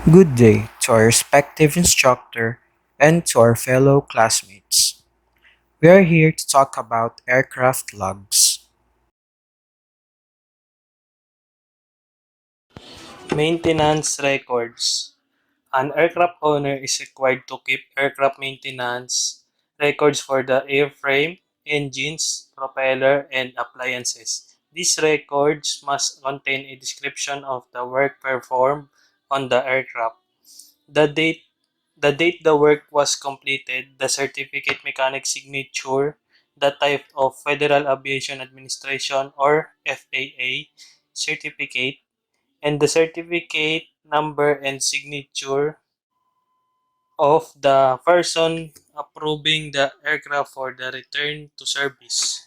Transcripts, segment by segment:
Good day to our respective instructor and to our fellow classmates. We are here to talk about aircraft logs. Maintenance records. An aircraft owner is required to keep aircraft maintenance records for the airframe, engines, propeller, and appliances. These records must contain a description of the work performed on the aircraft, the date the date the work was completed, the certificate mechanic signature, the type of Federal Aviation Administration or FAA certificate, and the certificate number and signature of the person approving the aircraft for the return to service.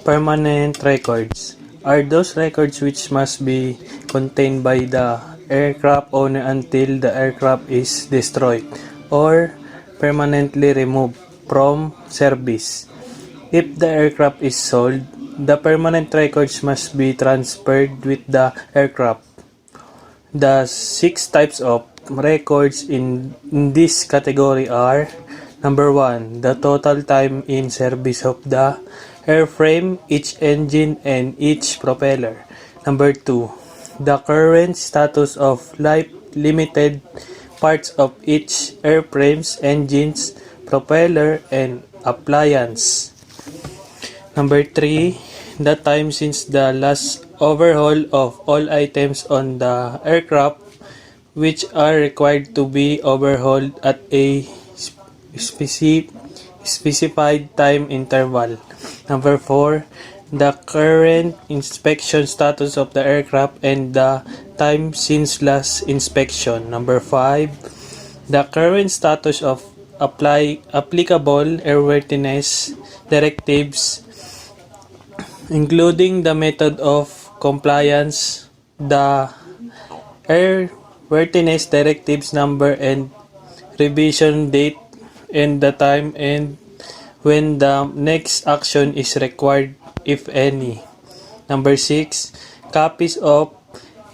Permanent records are those records which must be contained by the aircraft owner until the aircraft is destroyed or permanently removed from service. If the aircraft is sold, the permanent records must be transferred with the aircraft. The six types of records in this category are: number one, the total time in service of the airframe, each engine, and each propeller. Number two, the current status of life limited parts of each airframe's engines, propeller, and appliance. Number three, the time since the last overhaul of all items on the aircraft which are required to be overhauled at a specified time interval. Number four, the current inspection status of the aircraft and the time since last inspection. Number five, the current status of applicable airworthiness directives, including the method of compliance, the airworthiness directives number and revision date, and the time and when the next action is required, if any. Number 6, copies of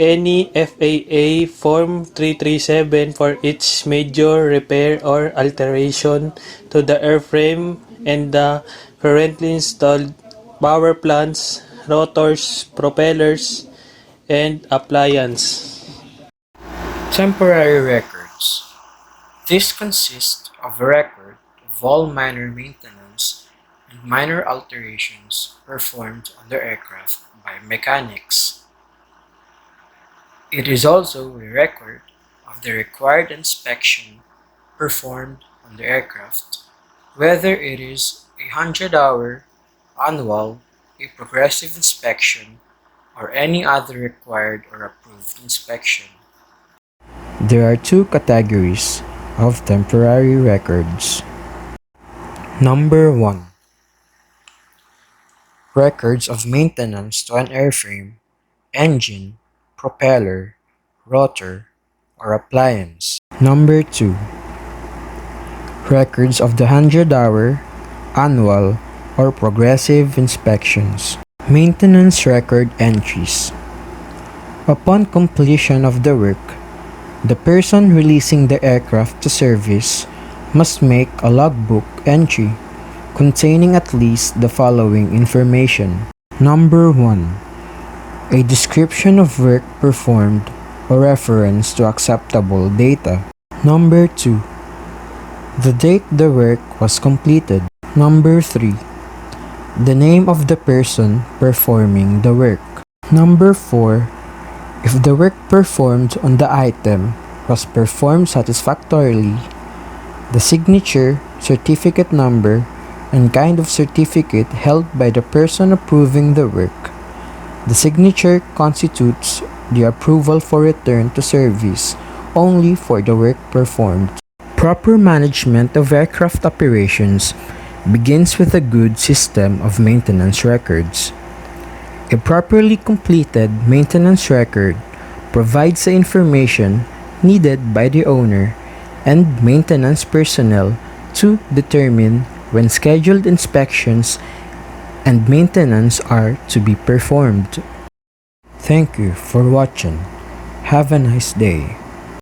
any FAA Form 337 for each major repair or alteration to the airframe and the currently installed power plants, rotors, propellers, and appliance. Temporary records. This consists of a record of all minor maintenance and minor alterations performed on the aircraft by mechanics. It is also a record of the required inspection performed on the aircraft, whether it is a 100-hour, annual, a progressive inspection, or any other required or approved inspection. There are two categories of temporary records. Number 1. Records of maintenance to an airframe, engine, propeller, rotor, or appliance. Number 2. Records of the 100-hour, annual, or progressive inspections. Maintenance record entries. Upon completion of the work, the person releasing the aircraft to service must make a logbook entry containing at least the following information. Number 1. A description of work performed or reference to acceptable data. Number 2. The date the work was completed. Number 3. The name of the person performing the work. Number 4. If the work performed on the item was performed satisfactorily, the signature, certificate number, and kind of certificate held by the person approving the work. The signature constitutes the approval for return to service only for the work performed. Proper management of aircraft operations begins with a good system of maintenance records. A properly completed maintenance record provides the information needed by the owner and maintenance personnel to determine when scheduled inspections and maintenance are to be performed. Thank you for watching. Have a nice day.